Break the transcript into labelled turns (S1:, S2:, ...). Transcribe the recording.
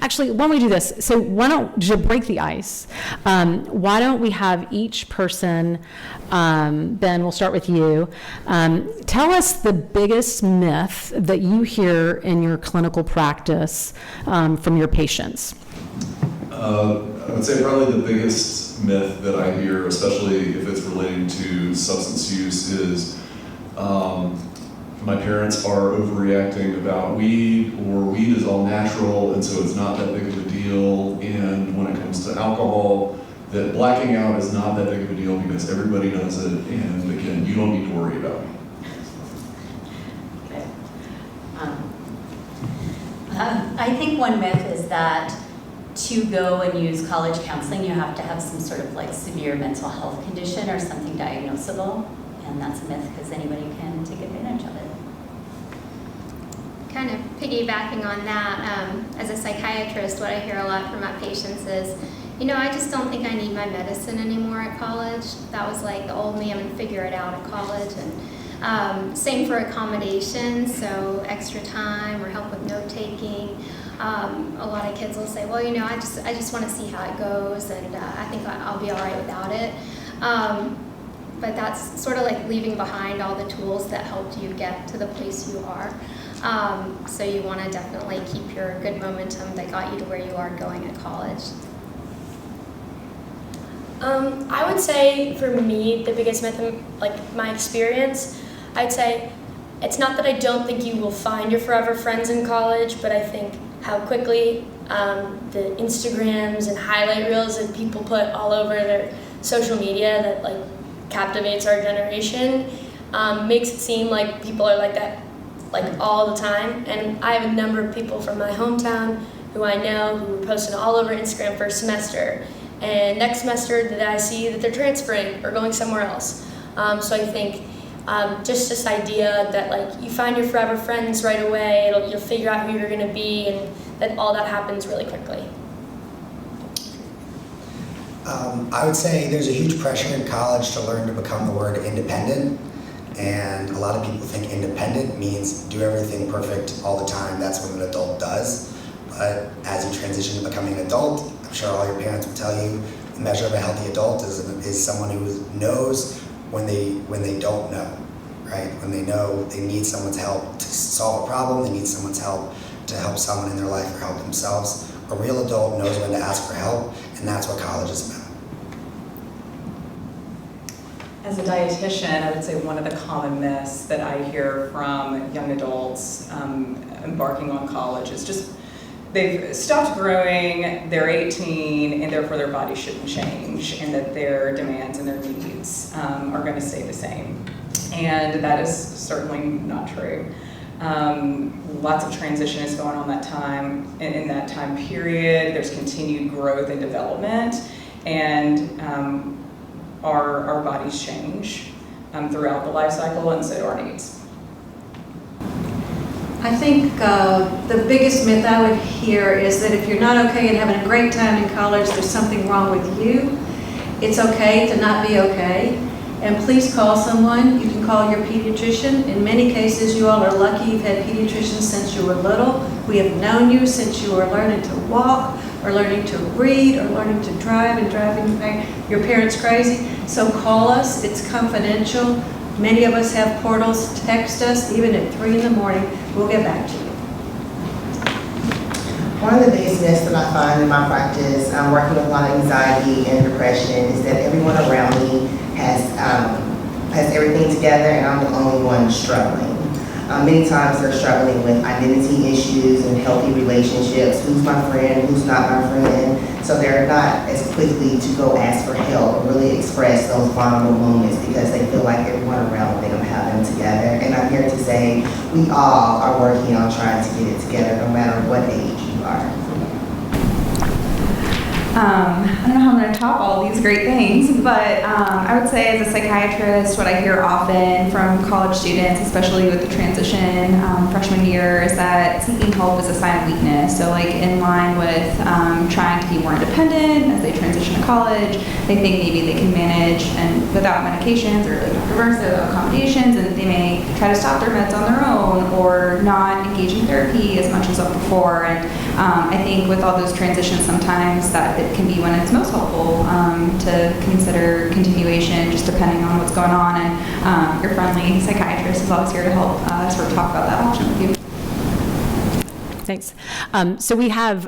S1: Actually, why don't we do this? So why don't, to break the ice, why don't we have each person, Ben, we'll start with you, tell us the biggest myth that you hear in your clinical practice from your patients.
S2: I would say probably the biggest myth that I hear, especially if it's relating to substance use, is my parents are overreacting about weed, or weed is all natural and so it's not that big of a deal. And when it comes to alcohol, that blacking out is not that big of a deal because everybody does it, and again, you don't need to worry about it.
S3: Okay. I think one myth is that to go and use college counseling, you have to have some sort of like severe mental health condition or something diagnosable. And that's a myth because anybody can take advantage of it.
S4: Kind of piggybacking on that, as a psychiatrist, what I hear a lot from my patients is, I just don't think I need my medicine anymore at college. That was like the old me, I'm gonna figure it out at college. And same for accommodations, so extra time or help with note taking. A lot of kids will say, well, I just want to see how it goes, and I think I'll be all right without it. But that's sort of like leaving behind all the tools that helped you get to the place you are. So you want to definitely keep your good momentum that got you to where you are going at college.
S5: I would say for me, the biggest myth, like my experience, I'd say it's not that I don't think you will find your forever friends in college, but I think how quickly the Instagrams and highlight reels that people put all over their social media that like captivates our generation makes it seem like people are like that like all the time. And I have a number of people from my hometown who I know who are posting all over Instagram first semester, and next semester that I see that they're transferring or going somewhere else. So I think just this idea that like you find your forever friends right away, you'll figure out who you're going to be, and that all that happens really quickly.
S6: I would say there's a huge pressure in college to learn to become the word independent, and a lot of people think independent means do everything perfect all the time. That's what an adult does. But as you transition to becoming an adult, I'm sure all your parents will tell you the measure of a healthy adult is someone who knows when they don't know, right? When they know they need someone's help to solve a problem, they need someone's help to help someone in their life or help themselves. A real adult knows when to ask for help, and that's what college is about.
S7: As a dietitian, I would say one of the common myths that I hear from young adults embarking on college is just they've stopped growing, they're 18, and therefore their body shouldn't change, and that their demands and their needs are going to stay the same. And that is certainly not true. Lots of transition is going on that time, in that time period. There's continued growth and development, and our bodies change throughout the life cycle, and so do our needs.
S8: I think the biggest myth I would hear is that if you're not okay and having a great time in college, there's something wrong with you. It's okay to not be okay. And please call someone. You can call your pediatrician. In many cases, you all are lucky you've had pediatricians since you were little. We have known you since you were learning to walk, or learning to read, or learning to drive and driving your parents crazy. So call us. It's confidential. Many of us have portals. Text us, even at 3 in the morning. We'll get back to you.
S9: One of the biggest myths that I find in my practice, working with a lot of anxiety and depression, is that everyone around me has everything together and I'm the only one struggling. Many times they're struggling with identity issues and healthy relationships. Who's my friend? Who's not my friend? So they're not as quickly to go ask for help or really express those vulnerable moments because they feel like everyone around them have them together. And I'm here to say we all are working on trying to get it together no matter what age you are.
S10: I don't know how I'm going to top all these great things, but I would say as a psychiatrist, what I hear often from college students, especially with the transition freshman year, is that seeking help is a sign of weakness. So like in line with trying to be more independent as they transition to college, they think maybe they can manage and without medications or like Dr. Burns said, without accommodations, and they may try to stop their meds on their own or not engage in therapy as much as before. And I think with all those transitions, sometimes that it can be when it's most helpful to consider continuation, just depending on what's going on. And your friendly psychiatrist is always here to help sort of talk about that option with you.
S1: Thanks. So we have